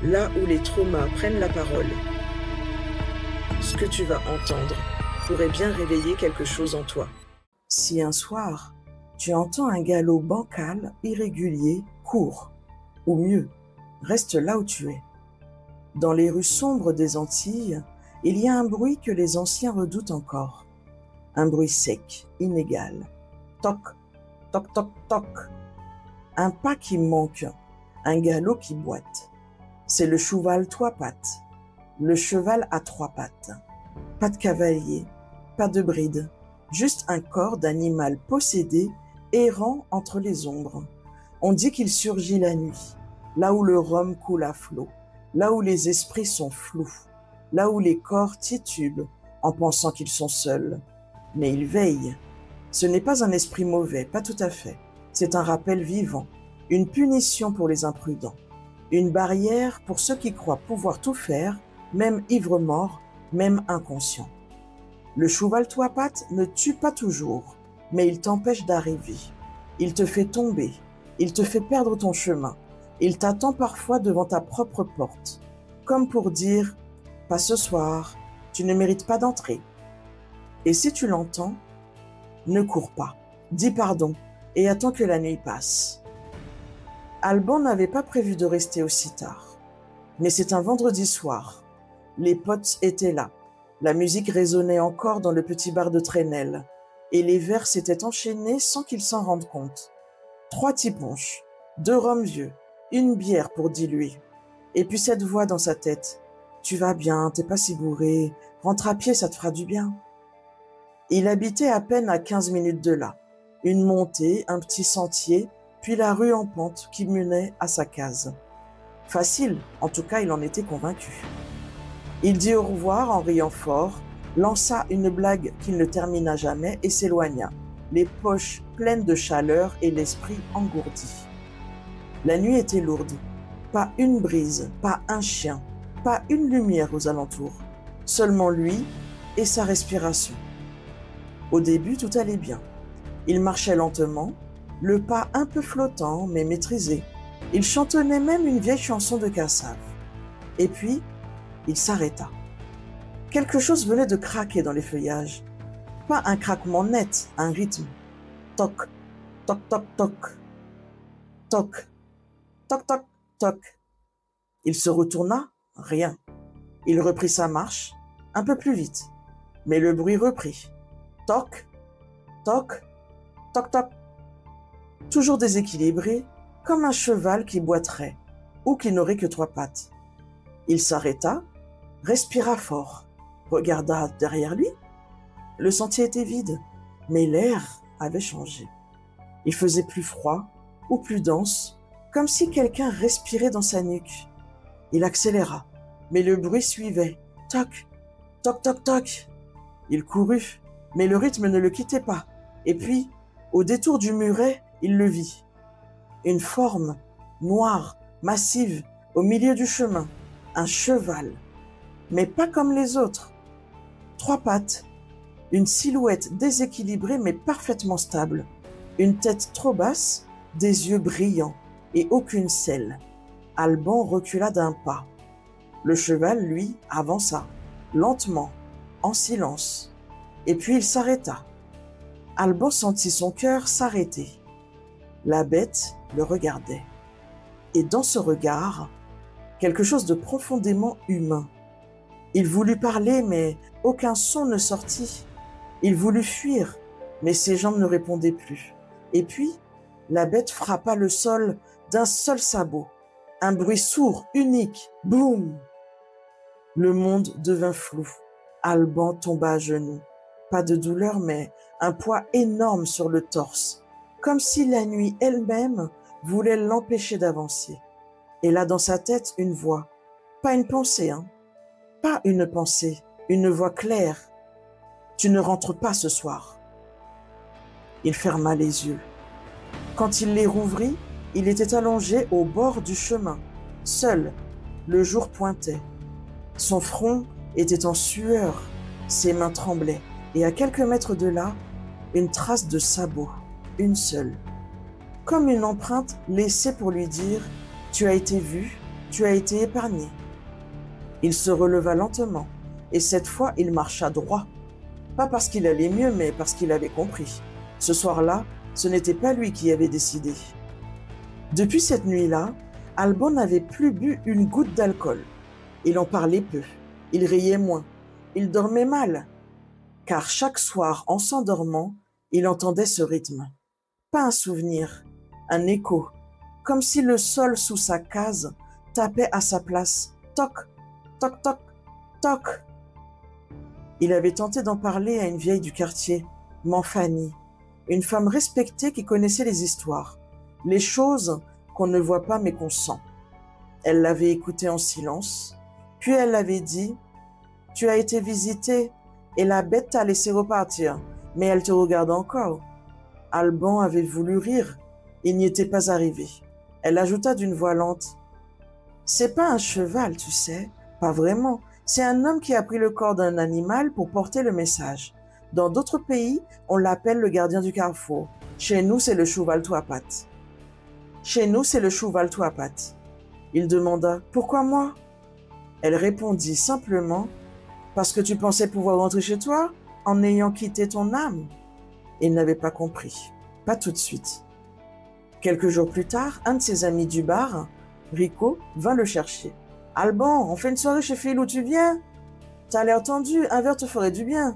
là où les traumas prennent la parole. Ce que tu vas entendre pourrait bien réveiller quelque chose en toi. Si un soir, tu entends un galop bancal, irrégulier, court, ou mieux, reste là où tu es. Dans les rues sombres des Antilles, il y a un bruit que les anciens redoutent encore. Un bruit sec, inégal. Toc, toc, toc, toc. Un pas qui manque, un galop qui boite. C'est le cheval trois pattes. Le cheval à trois pattes. Pas de cavalier, pas de bride, juste un corps d'animal possédé, errant entre les ombres. On dit qu'il surgit la nuit, là où le rhum coule à flot, là où les esprits sont flous, là où les corps titubent en pensant qu'ils sont seuls. Mais il veille. Ce n'est pas un esprit mauvais, pas tout à fait. C'est un rappel vivant, une punition pour les imprudents, une barrière pour ceux qui croient pouvoir tout faire, même ivre-mort, même inconscient. Le cheval trois pattes ne tue pas toujours, mais il t'empêche d'arriver. Il te fait tomber, il te fait perdre ton chemin. Il t'attend parfois devant ta propre porte, comme pour dire « Pas ce soir, tu ne mérites pas d'entrer ». Et si tu l'entends, ne cours pas, dis pardon et attends que la nuit passe. Alban n'avait pas prévu de rester aussi tard, mais c'est un vendredi soir. Les potes étaient là. La musique résonnait encore dans le petit bar de Trenel, et les verres s'étaient enchaînés sans qu'ils s'en rendent compte. 3 tiponches, 2 rhums vieux, une bière pour diluer. Et puis cette voix dans sa tête. « Tu vas bien, t'es pas si bourré, rentre à pied, ça te fera du bien. » Il habitait à peine à 15 minutes de là. Une montée, un petit sentier, puis la rue en pente qui menait à sa case. Facile, en tout cas il en était convaincu. Il dit au revoir en riant fort, lança une blague qu'il ne termina jamais et s'éloigna, les poches pleines de chaleur et l'esprit engourdi. La nuit était lourde. Pas une brise, pas un chien, pas une lumière aux alentours. Seulement lui et sa respiration. Au début, tout allait bien. Il marchait lentement, le pas un peu flottant mais maîtrisé. Il chantonnait même une vieille chanson de Kassav. Et puis, il s'arrêta. Quelque chose venait de craquer dans les feuillages. Pas un craquement net, un rythme. Toc, toc, toc, toc. Toc, toc, toc, toc. Il se retourna, rien. Il reprit sa marche, un peu plus vite. Mais le bruit reprit. Toc, toc, toc, toc. Toujours déséquilibré, comme un cheval qui boiterait, ou qui n'aurait que 3 pattes. Il s'arrêta, respira fort, regarda derrière lui. Le sentier était vide, mais l'air avait changé. Il faisait plus froid ou plus dense, comme si quelqu'un respirait dans sa nuque. Il accéléra, mais le bruit suivait. Toc, toc, toc, toc. Il courut, mais le rythme ne le quittait pas. Et puis, au détour du muret, il le vit. Une forme, noire, massive, au milieu du chemin. Un cheval, mais pas comme les autres. 3 pattes, une silhouette déséquilibrée mais parfaitement stable, une tête trop basse, des yeux brillants et aucune selle. Alban recula d'un pas. Le cheval, lui, avança, lentement, en silence. Et puis il s'arrêta. Alban sentit son cœur s'arrêter. La bête le regardait. Et dans ce regard, quelque chose de profondément humain. Il voulut parler, mais aucun son ne sortit. Il voulut fuir, mais ses jambes ne répondaient plus. Et puis, la bête frappa le sol d'un seul sabot. Un bruit sourd, unique, boum! Le monde devint flou. Alban tomba à genoux. Pas de douleur, mais un poids énorme sur le torse, comme si la nuit elle-même voulait l'empêcher d'avancer. Et là, dans sa tête, une voix. Pas une pensée, hein. Pas une pensée, une voix claire. Tu ne rentres pas ce soir. Il ferma les yeux. Quand il les rouvrit, il était allongé au bord du chemin, seul. Le jour pointait. Son front était en sueur, ses mains tremblaient, et à quelques mètres de là, une trace de sabot, une seule. Comme une empreinte laissée pour lui dire « Tu as été vu, Tu as été épargné. » Il se releva lentement, et cette fois il marcha droit. Pas parce qu'il allait mieux, mais parce qu'il avait compris. Ce soir-là, ce n'était pas lui qui avait décidé. Depuis cette nuit-là, Alban n'avait plus bu une goutte d'alcool. Il en parlait peu, il riait moins, il dormait mal, car chaque soir, en s'endormant, il entendait ce rythme. Pas un souvenir, un écho, comme si le sol sous sa case tapait à sa place. Toc, toc, toc, toc. Il avait tenté d'en parler à une vieille du quartier, Manfani, une femme respectée qui connaissait les histoires, les choses qu'on ne voit pas mais qu'on sent. Elle l'avait écouté en silence, puis elle l'avait dit « Tu as été visité et la bête t'a laissé repartir, mais elle te regarde encore. » Alban avait voulu rire, il n'y était pas arrivé. Elle ajouta d'une voix lente « C'est pas un cheval, tu sais, pas vraiment. C'est un homme qui a pris le corps d'un animal pour porter le message. Dans d'autres pays, on l'appelle le gardien du carrefour. Chez nous, c'est le chouval-tout à pattes. » Chez nous, c'est le chouval-tout à pattes. Il demanda « Pourquoi moi ?» Elle répondit simplement « Parce que tu pensais pouvoir rentrer chez toi en ayant quitté ton âme. » Il n'avait pas compris. Pas tout de suite. Quelques jours plus tard, un de ses amis du bar, Rico, vint le chercher. « Alban, on fait une soirée chez Phil où tu viens? T'as l'air tendu, un verre te ferait du bien. »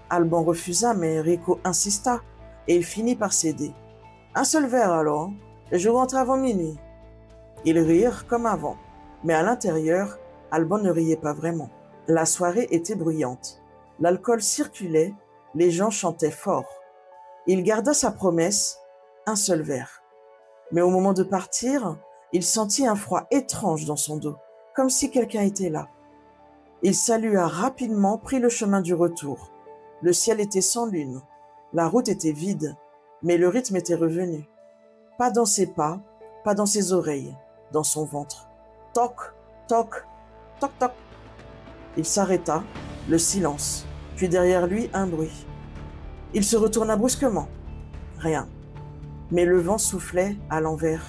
Alban refusa, mais Rico insista, et il finit par céder. « Un seul verre alors, et je rentre avant minuit. » Ils rirent comme avant, mais à l'intérieur, Alban ne riait pas vraiment. La soirée était bruyante. L'alcool circulait, les gens chantaient fort. Il garda sa promesse, un seul verre. Mais au moment de partir, il sentit un froid étrange dans son dos, comme si quelqu'un était là. Il salua rapidement, prit le chemin du retour. Le ciel était sans lune, la route était vide, mais le rythme était revenu. Pas dans ses pas, pas dans ses oreilles, dans son ventre. Toc, toc, toc, toc. Il s'arrêta, le silence, puis derrière lui un bruit. Il se retourna brusquement. Rien. Mais le vent soufflait à l'envers.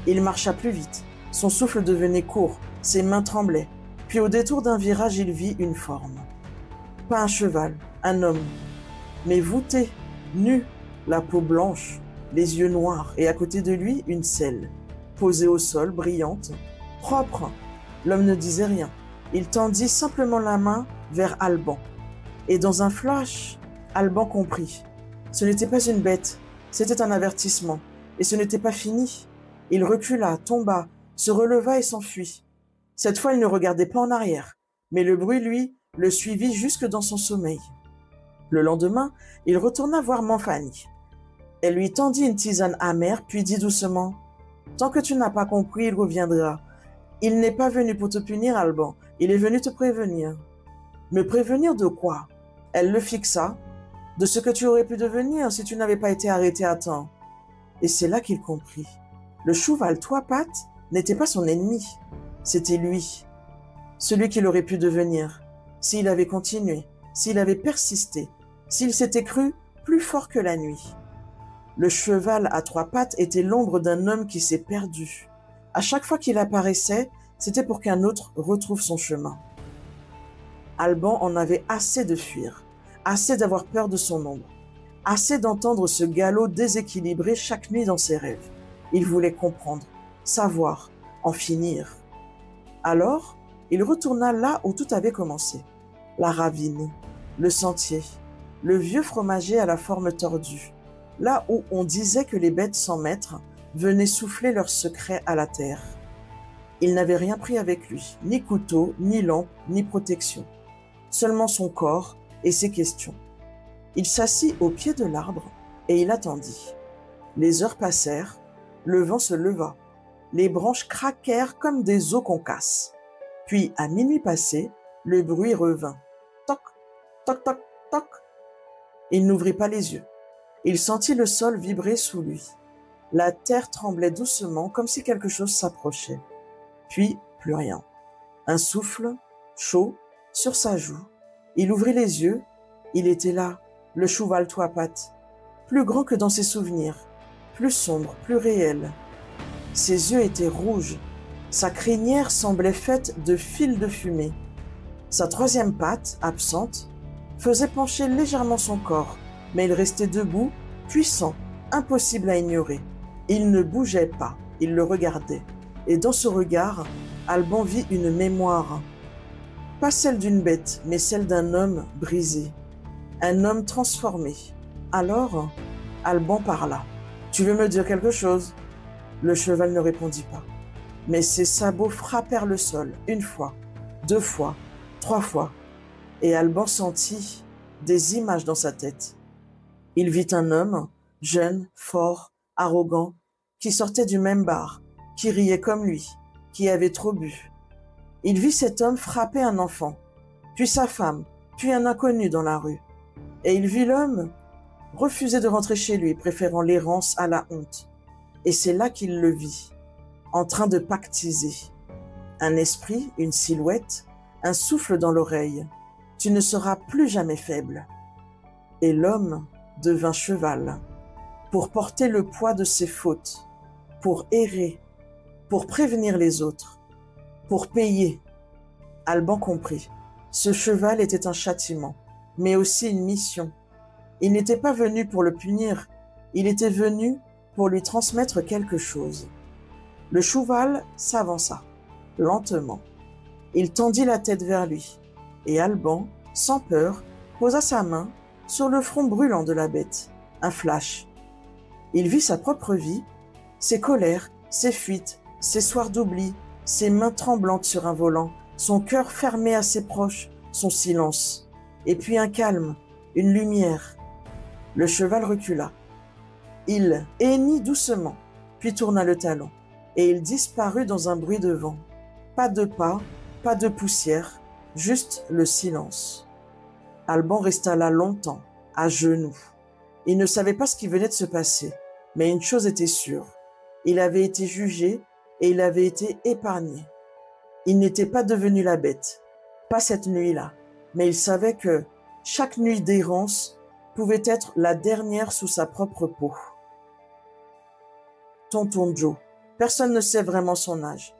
Il marcha plus vite. Son souffle devenait court, ses mains tremblaient. Puis au détour d'un virage, il vit une forme. Pas un cheval, un homme. Mais voûté, nu, la peau blanche, les yeux noirs, et à côté de lui, une selle. Posée au sol, brillante, propre. L'homme ne disait rien. Il tendit simplement la main vers Alban. Et dans un flash, Alban comprit. Ce n'était pas une bête, c'était un avertissement. Et ce n'était pas fini. Il recula, tomba, se releva et s'enfuit. Cette fois, il ne regardait pas en arrière. Mais le bruit, lui, le suivit jusque dans son sommeil. Le lendemain, il retourna voir Manfani. Elle lui tendit une tisane amère, puis dit doucement « Tant que tu n'as pas compris, il reviendra. Il n'est pas venu pour te punir, Alban. Il est venu te prévenir. » « Me prévenir de quoi ?» Elle le fixa. « De ce que tu aurais pu devenir si tu n'avais pas été arrêté à temps. » Et c'est là qu'il comprit. Le chouval-tout à pattes n'était pas son ennemi. C'était lui. Celui qu'il aurait pu devenir. S'il avait continué, s'il avait persisté, s'il s'était cru plus fort que la nuit. Le cheval à trois pattes était l'ombre d'un homme qui s'est perdu. À chaque fois qu'il apparaissait, c'était pour qu'un autre retrouve son chemin. Alban en avait assez de fuir, assez d'avoir peur de son ombre, assez d'entendre ce galop déséquilibré chaque nuit dans ses rêves. Il voulait comprendre, savoir, en finir. Alors, il retourna là où tout avait commencé. La ravine, le sentier, le vieux fromager à la forme tordue, là où on disait que les bêtes sans maître venaient souffler leurs secrets à la terre. Il n'avait rien pris avec lui, ni couteau, ni lampe, ni protection. Seulement son corps et ses questions. Il s'assit au pied de l'arbre et il attendit. Les heures passèrent, le vent se leva, les branches craquèrent comme des os qu'on casse. Puis, à minuit passé, le bruit revint. Toc, toc, toc, toc. Il n'ouvrit pas les yeux. Il sentit le sol vibrer sous lui. La terre tremblait doucement comme si quelque chose s'approchait. Puis, plus rien. Un souffle, chaud, sur sa joue. Il ouvrit les yeux. Il était là, le chouval-tout à pattes. Plus grand que dans ses souvenirs. Plus sombre, plus réel. Ses yeux étaient rouges. Sa crinière semblait faite de fils de fumée. Sa troisième patte, absente, faisait pencher légèrement son corps, mais il restait debout, puissant, impossible à ignorer. Il ne bougeait pas, il le regardait. Et dans ce regard, Alban vit une mémoire. Pas celle d'une bête, mais celle d'un homme brisé. Un homme transformé. Alors, Alban parla. « Tu veux me dire quelque chose ?» Le cheval ne répondit pas. Mais ses sabots frappèrent le sol, une fois, deux fois, trois fois. Et Alban sentit des images dans sa tête. Il vit un homme, jeune, fort, arrogant, qui sortait du même bar, qui riait comme lui, qui avait trop bu. Il vit cet homme frapper un enfant, puis sa femme, puis un inconnu dans la rue. Et il vit l'homme refuser de rentrer chez lui, préférant l'errance à la honte. Et c'est là qu'il le vit, en train de pactiser. Un esprit, une silhouette, un souffle dans l'oreille. Tu ne seras plus jamais faible. Et l'homme devint cheval, pour porter le poids de ses fautes, pour errer, pour prévenir les autres, pour payer. Alban comprit. Ce cheval était un châtiment, mais aussi une mission. Il n'était pas venu pour le punir, il était venu pour lui transmettre quelque chose. Le cheval s'avança, lentement. Il tendit la tête vers lui, et Alban, sans peur, posa sa main sur le front brûlant de la bête. Un flash. Il vit sa propre vie, ses colères, ses fuites, ses soirs d'oubli, ses mains tremblantes sur un volant, son cœur fermé à ses proches, son silence. Et puis un calme, une lumière. Le cheval recula. Il hennit doucement, puis tourna le talon, et il disparut dans un bruit de vent. Pas de pas, pas de poussière, juste le silence. Alban resta là longtemps, à genoux. Il ne savait pas ce qui venait de se passer, mais une chose était sûre. Il avait été jugé et il avait été épargné. Il n'était pas devenu la bête, pas cette nuit-là, mais il savait que chaque nuit d'errance pouvait être la dernière sous sa propre peau. Tonton Joe, personne ne sait vraiment son âge,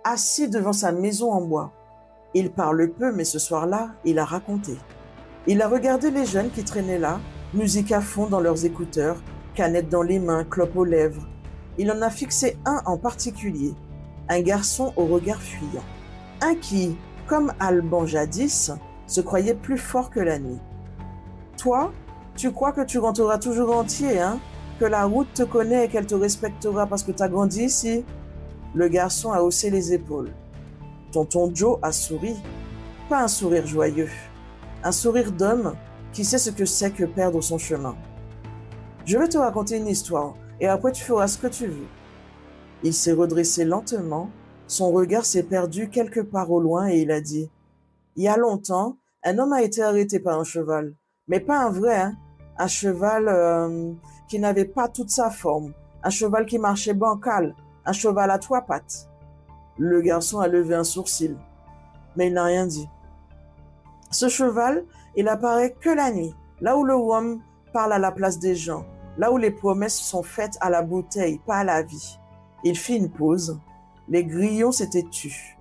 assis devant sa maison en bois. Il parle peu, mais ce soir-là, il a raconté. Il a regardé les jeunes qui traînaient là, musique à fond dans leurs écouteurs, canettes dans les mains, clopes aux lèvres. Il en a fixé un en particulier, un garçon au regard fuyant. Un qui, comme Alban jadis, se croyait plus fort que la nuit. Toi, tu crois que tu rentreras toujours entier, hein? Que la route te connaît et qu'elle te respectera parce que tu as grandi ici? Le garçon a haussé les épaules. Tonton Joe a souri. Pas un sourire joyeux. Un sourire d'homme qui sait ce que c'est que perdre son chemin. Je vais te raconter une histoire et après tu feras ce que tu veux. Il s'est redressé lentement. Son regard s'est perdu quelque part au loin et il a dit « Il y a longtemps, un homme a été arrêté par un cheval. Mais pas un vrai, hein? Un cheval qui n'avait pas toute sa forme. Un cheval qui marchait bancal. Un cheval à trois pattes. » Le garçon a levé un sourcil, mais il n'a rien dit. Ce cheval, il apparaît que la nuit, là où le rhum parle à la place des gens, là où les promesses sont faites à la bouteille, pas à la vie. Il fit une pause. Les grillons s'étaient tus.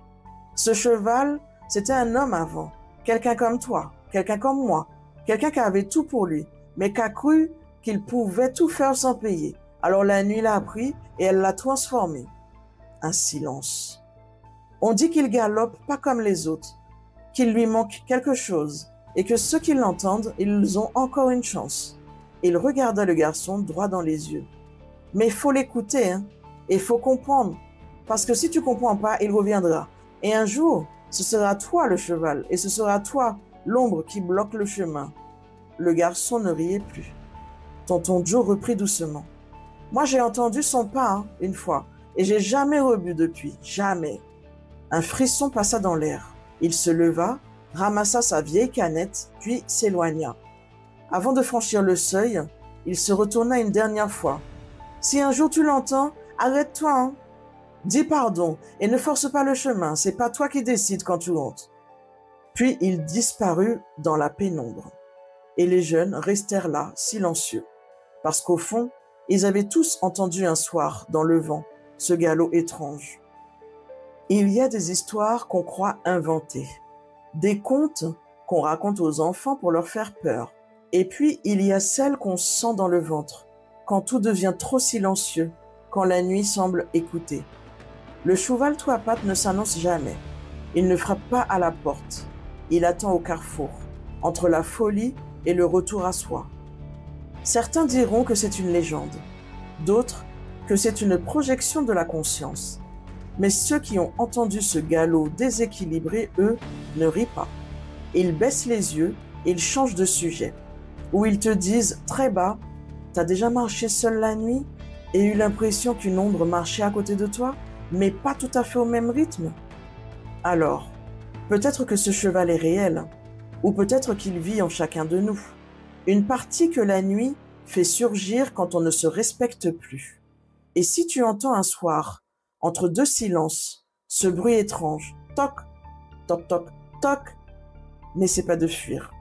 Ce cheval, c'était un homme avant, quelqu'un comme toi, quelqu'un comme moi, quelqu'un qui avait tout pour lui, mais qui a cru qu'il pouvait tout faire sans payer. Alors la nuit l'a pris et elle l'a transformé. Un silence. On dit qu'il galope pas comme les autres, qu'il lui manque quelque chose et que ceux qui l'entendent, ils ont encore une chance. Il regarda le garçon droit dans les yeux. Mais il faut l'écouter, hein, et il faut comprendre, parce que si tu comprends pas, il reviendra. Et un jour, ce sera toi le cheval, et ce sera toi l'ombre qui bloque le chemin. Le garçon ne riait plus. Tonton Joe reprit doucement. Moi, j'ai entendu son pas, hein, une fois, et j'ai jamais rebu depuis, jamais. Un frisson passa dans l'air. Il se leva, ramassa sa vieille canette, puis s'éloigna. Avant de franchir le seuil, il se retourna une dernière fois. « Si un jour tu l'entends, arrête-toi, hein. Dis pardon et ne force pas le chemin, c'est pas toi qui décides quand tu rentres. » Puis il disparut dans la pénombre. Et les jeunes restèrent là, silencieux, parce qu'au fond, ils avaient tous entendu un soir, dans le vent, ce galop étrange. Il y a des histoires qu'on croit inventées, des contes qu'on raconte aux enfants pour leur faire peur. Et puis, il y a celles qu'on sent dans le ventre, quand tout devient trop silencieux, quand la nuit semble écouter. Le cheval tout à pattes ne s'annonce jamais. Il ne frappe pas à la porte. Il attend au carrefour, entre la folie et le retour à soi. Certains diront que c'est une légende, d'autres que c'est une projection de la conscience. Mais ceux qui ont entendu ce galop déséquilibré, eux, ne rient pas. Ils baissent les yeux, ils changent de sujet. Ou ils te disent très bas, « T'as déjà marché seul la nuit et eu l'impression qu'une ombre marchait à côté de toi, mais pas tout à fait au même rythme ?» Alors, peut-être que ce cheval est réel, ou peut-être qu'il vit en chacun de nous. Une partie que la nuit fait surgir quand on ne se respecte plus. Et si tu entends un soir, entre deux silences, ce bruit étrange, toc, toc, toc, toc, n'essaie pas de fuir.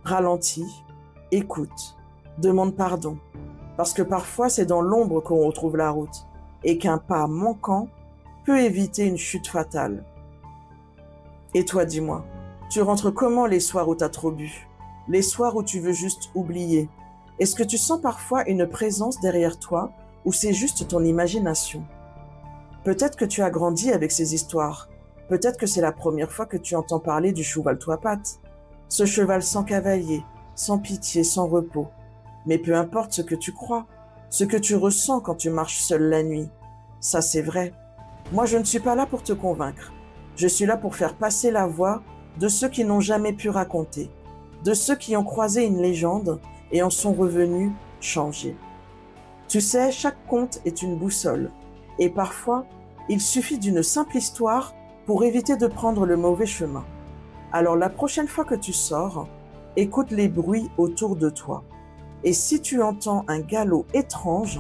Ralentis, écoute, demande pardon, parce que parfois c'est dans l'ombre qu'on retrouve la route, et qu'un pas manquant peut éviter une chute fatale. Et toi, dis-moi, tu rentres comment les soirs où t'as trop bu? Les soirs où tu veux juste oublier? Est-ce que tu sens parfois une présence derrière toi ou c'est juste ton imagination? Peut-être que tu as grandi avec ces histoires. Peut-être que c'est la première fois que tu entends parler du cheval tout à pattes. Ce cheval sans cavalier, sans pitié, sans repos. Mais peu importe ce que tu crois, ce que tu ressens quand tu marches seul la nuit. Ça, c'est vrai. Moi, je ne suis pas là pour te convaincre. Je suis là pour faire passer la voix de ceux qui n'ont jamais pu raconter, de ceux qui ont croisé une légende et en sont revenus changés. Tu sais, chaque conte est une boussole, et parfois, il suffit d'une simple histoire pour éviter de prendre le mauvais chemin. Alors la prochaine fois que tu sors, écoute les bruits autour de toi. Et si tu entends un galop étrange,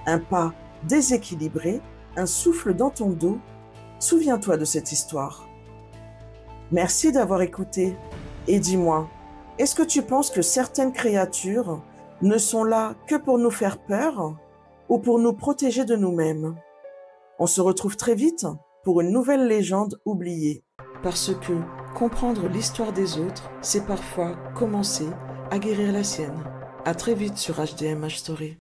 un pas déséquilibré, un souffle dans ton dos, souviens-toi de cette histoire. Merci d'avoir écouté. Et dis-moi, est-ce que tu penses que certaines créatures ne sont là que pour nous faire peur ou pour nous protéger de nous-mêmes? On se retrouve très vite pour une nouvelle légende oubliée. Parce que comprendre l'histoire des autres, c'est parfois commencer à guérir la sienne. À très vite sur HDMH Story.